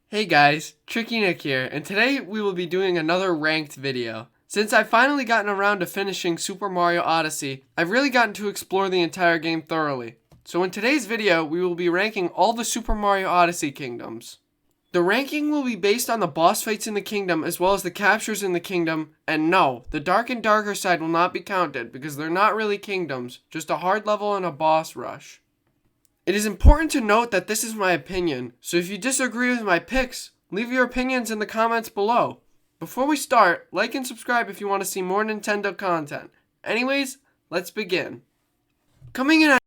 Hey guys, Tricky Nick here, and today we will be doing another ranked video. Since I've finally gotten around to finishing Super Mario Odyssey, I've really gotten to explore the entire game thoroughly. So in today's video, we will be ranking all the Super Mario Odyssey kingdoms. The ranking will be based on the boss fights in the kingdom as well as the captures in the kingdom, and no, the Dark and Darker side will not be counted because they're not really kingdoms, just a hard level and a boss rush. It is important to note that this is my opinion, so if you disagree with my picks, leave your opinions in the comments below. Before we start, like and subscribe if you want to see more Nintendo content. Anyways, let's begin. Coming in at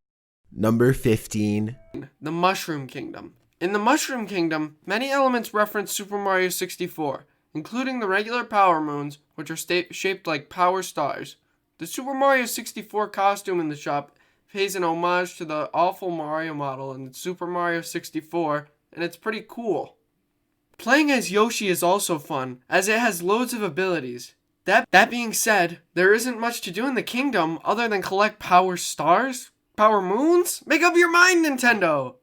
Number 15. the Mushroom Kingdom. In the Mushroom Kingdom, many elements reference Super Mario 64, including the regular Power Moons, which are shaped like power stars. The Super Mario 64 costume in the shop pays an homage to the awful Mario model in Super Mario 64, and it's pretty cool. Playing as Yoshi is also fun, as it has loads of abilities. That being said, there isn't much to do in the kingdom other than collect power stars? Power moons? Make up your mind, Nintendo!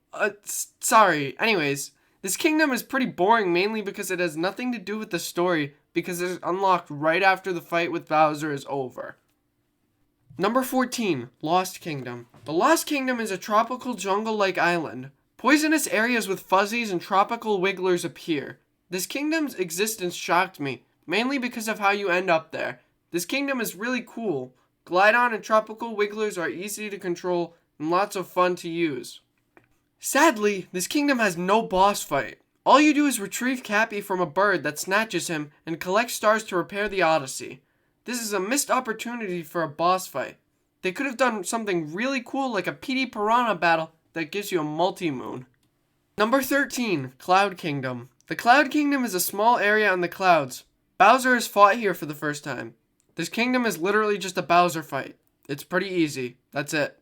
Sorry. Anyways, this kingdom is pretty boring mainly because it has nothing to do with the story because it's unlocked right after the fight with Bowser is over. Number 14, Lost Kingdom. The Lost Kingdom is a tropical jungle-like island. Poisonous areas with fuzzies and tropical wigglers appear. This kingdom's existence shocked me, mainly because of how you end up there. This kingdom is really cool. Glidon and tropical wigglers are easy to control and lots of fun to use. Sadly, this kingdom has no boss fight. All you do is retrieve Cappy from a bird that snatches him and collect stars to repair the Odyssey. This is a missed opportunity for a boss fight. They could have done something really cool like a PD Piranha battle that gives you a multi-moon. Number 13, Cloud Kingdom. The Cloud Kingdom is a small area on the clouds. Bowser has fought here for the first time. This kingdom is literally just a Bowser fight. It's pretty easy. That's it.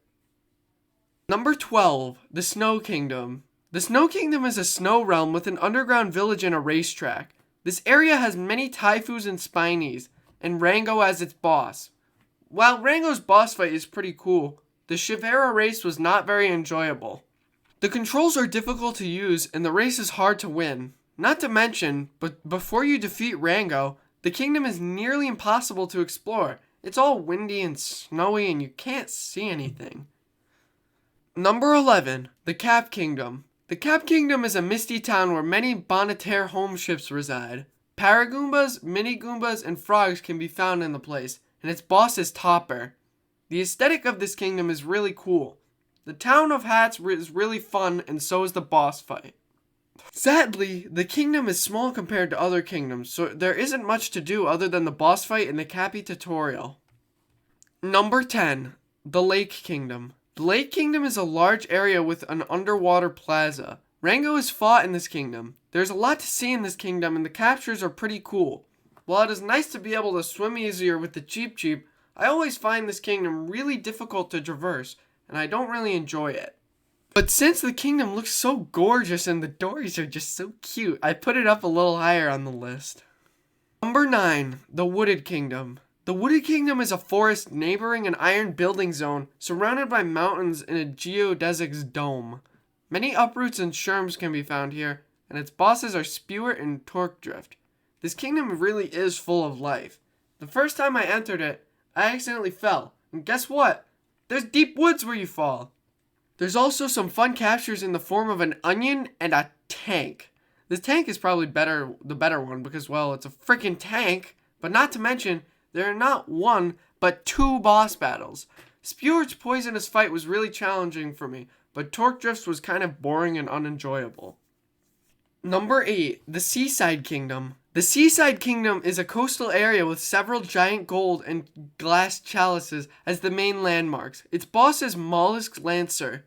Number 12, the Snow Kingdom. The Snow Kingdom is a snow realm with an underground village and a racetrack. This area has many Taifus and Spinies, and Rango as its boss. While Rango's boss fight is pretty cool, the Chivera race was not very enjoyable. The controls are difficult to use and the race is hard to win. Not to mention, but before you defeat Rango, the kingdom is nearly impossible to explore. It's all windy and snowy and you can't see anything. Number 11, the Cap Kingdom. The Cap Kingdom is a misty town where many Bonneterre home ships reside. Paragoombas, Mini-Goombas, and frogs can be found in the place, and its boss is Topper. The aesthetic of this kingdom is really cool. The town of hats is really fun, and so is the boss fight. Sadly, the kingdom is small compared to other kingdoms, so there isn't much to do other than the boss fight and the Cappy tutorial. Number 10, the Lake Kingdom. The Lake Kingdom is a large area with an underwater plaza. Rango is fought in this kingdom. There's a lot to see in this kingdom and the captures are pretty cool. While it is nice to be able to swim easier with the Cheep Cheep, I always find this kingdom really difficult to traverse and I don't really enjoy it. But since the kingdom looks so gorgeous and the dories are just so cute, I put it up a little higher on the list. Number 9, the Wooded Kingdom. The Wooded Kingdom is a forest neighboring an iron building zone surrounded by mountains in a geodesic's dome. Many uproots and sherms can be found here, and its bosses are Spewart and Torque Drift. This kingdom really is full of life. The first time I entered it, I accidentally fell, and guess what? There's deep woods where you fall. There's also some fun captures in the form of an onion and a tank. This tank is probably the better one because, well, it's a freaking tank, but not to mention, there are not one, but 2 boss battles. Spewart's poisonous fight was really challenging for me, but Torque Drift's was kind of boring and unenjoyable. Number 8, the Seaside Kingdom. The Seaside Kingdom is a coastal area with several giant gold and glass chalices as the main landmarks. Its boss is Mollusk Lancer.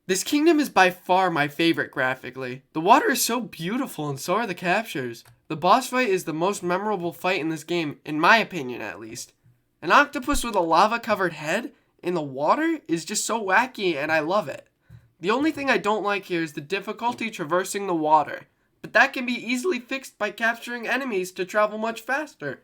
This kingdom is by far my favorite graphically. The water is so beautiful and so are the captures. The boss fight is the most memorable fight in this game, in my opinion at least. An octopus with a lava-covered head in the water is just so wacky and I love it. The only thing I don't like here is the difficulty traversing the water, but that can be easily fixed by capturing enemies to travel much faster.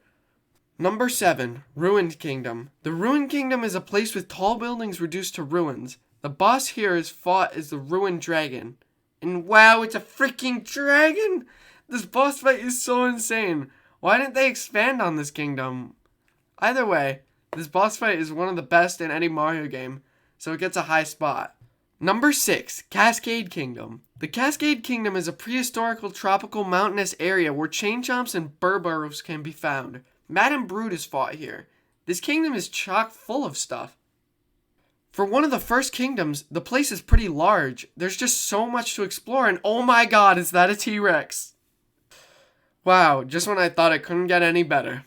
Number 7, Ruined Kingdom. The Ruined Kingdom is a place with tall buildings reduced to ruins. The boss here is fought as the Ruined Dragon. And wow, it's a freaking dragon! This boss fight is so insane. Why didn't they expand on this kingdom? Either way, this boss fight is one of the best in any Mario game, so it gets a high spot. Number 6, Cascade Kingdom. The Cascade Kingdom is a prehistorical tropical mountainous area where chain chomps and burros can be found. Madame Brood is fought here. This kingdom is chock full of stuff. For one of the first kingdoms, the place is pretty large. There's just so much to explore, and oh my god, is that a T-Rex? Wow, just when I thought it couldn't get any better.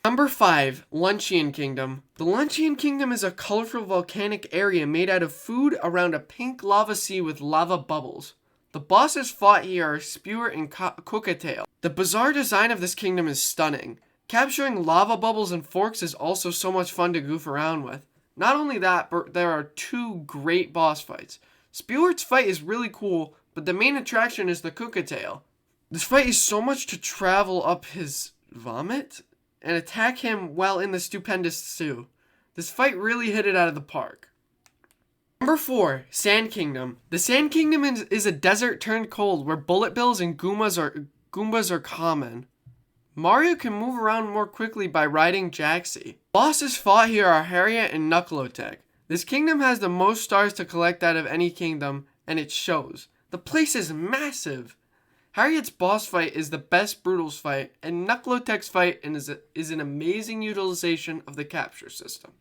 Number 5, Luncheon Kingdom. The Luncheon Kingdom is a colorful volcanic area made out of food around a pink lava sea with lava bubbles. The bosses fought here are Spewer and Cookatail. The bizarre design of this kingdom is stunning. Capturing lava bubbles and forks is also so much fun to goof around with. Not only that, but there are 2 great boss fights. Spewer's fight is really cool, but the main attraction is the Cookatail. This fight is so much to travel up his vomit and attack him while in the stupendous stew. This fight really hit it out of the park. Number 4, Sand Kingdom. The Sand Kingdom is a desert turned cold where bullet bills and Goombas are common. Mario can move around more quickly by riding Jaxie. Bosses fought here are Harriet and Knuckleotech. This kingdom has the most stars to collect out of any kingdom, and it shows. The place is massive. Harriet's boss fight is the best Broodals fight, and Knuckleotech's fight is an amazing utilization of the capture system.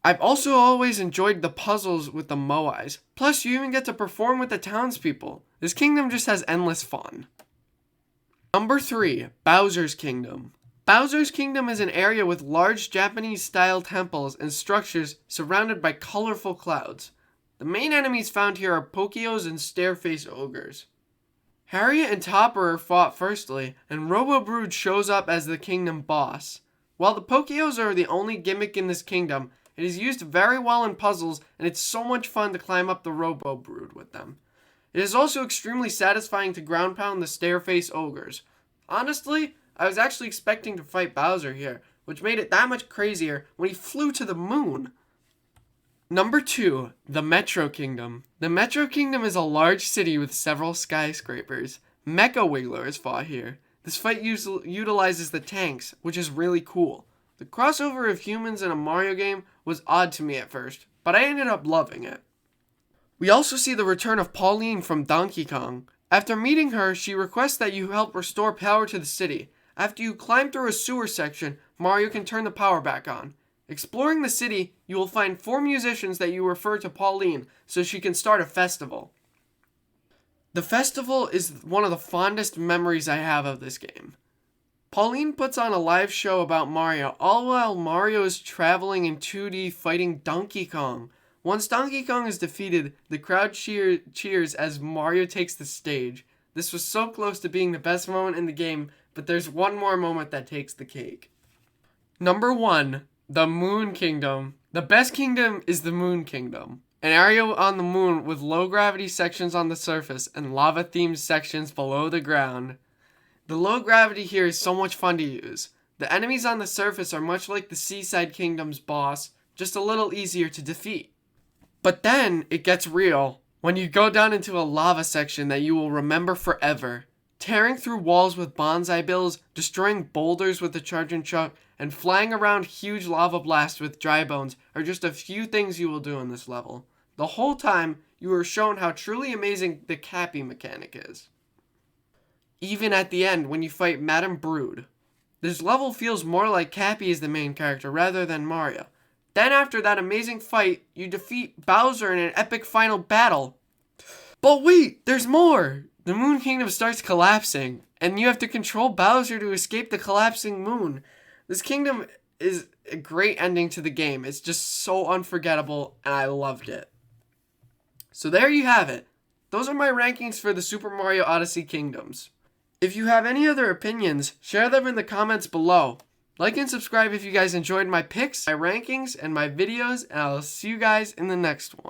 I've also always enjoyed the puzzles with the Moais. Plus, you even get to perform with the townspeople. This kingdom just has endless fun. Number 3, Bowser's Kingdom. Bowser's Kingdom is an area with large Japanese-style temples and structures surrounded by colorful clouds. The main enemies found here are Pokios and Stareface Ogres. Harriet and Topper are fought firstly, and Robo Brood shows up as the kingdom boss. While the Pokios are the only gimmick in this kingdom, it is used very well in puzzles, and it's so much fun to climb up the Robo Brood with them. It is also extremely satisfying to ground pound the Stareface Ogres. Honestly, I was actually expecting to fight Bowser here, which made it that much crazier when he flew to the moon. Number 2, the Metro Kingdom. The Metro Kingdom is a large city with several skyscrapers. Mecha Wiggler is fought here. This fight utilizes the tanks, which is really cool. The crossover of humans in a Mario game was odd to me at first, but I ended up loving it. We also see the return of Pauline from Donkey Kong. After meeting her, she requests that you help restore power to the city. After you climb through a sewer section, Mario can turn the power back on. Exploring the city, you will find 4 musicians that you refer to Pauline, so she can start a festival. The festival is one of the fondest memories I have of this game. Pauline puts on a live show about Mario, all while Mario is traveling in 2D fighting Donkey Kong. Once Donkey Kong is defeated, the crowd cheers as Mario takes the stage. This was so close to being the best moment in the game, but there's one more moment that takes the cake. Number 1, the Moon Kingdom. The best kingdom is the Moon Kingdom. An area on the moon with low gravity sections on the surface and lava themed sections below the ground. The low gravity here is so much fun to use. The enemies on the surface are much like the Seaside Kingdom's boss, just a little easier to defeat. But then it gets real when you go down into a lava section that you will remember forever. Tearing through walls with bonsai bills, destroying boulders with the charging chuck, and flying around huge lava blasts with dry bones are just a few things you will do in this level. The whole time, you are shown how truly amazing the Cappy mechanic is. Even at the end, when you fight Madame Brood. This level feels more like Cappy is the main character rather than Mario. Then after that amazing fight, you defeat Bowser in an epic final battle. But wait, there's more! The Moon Kingdom starts collapsing, and you have to control Bowser to escape the collapsing moon. This kingdom is a great ending to the game. It's just so unforgettable, and I loved it. So there you have it. Those are my rankings for the Super Mario Odyssey Kingdoms. If you have any other opinions, share them in the comments below. Like and subscribe if you guys enjoyed my picks, my rankings, and my videos, and I'll see you guys in the next one.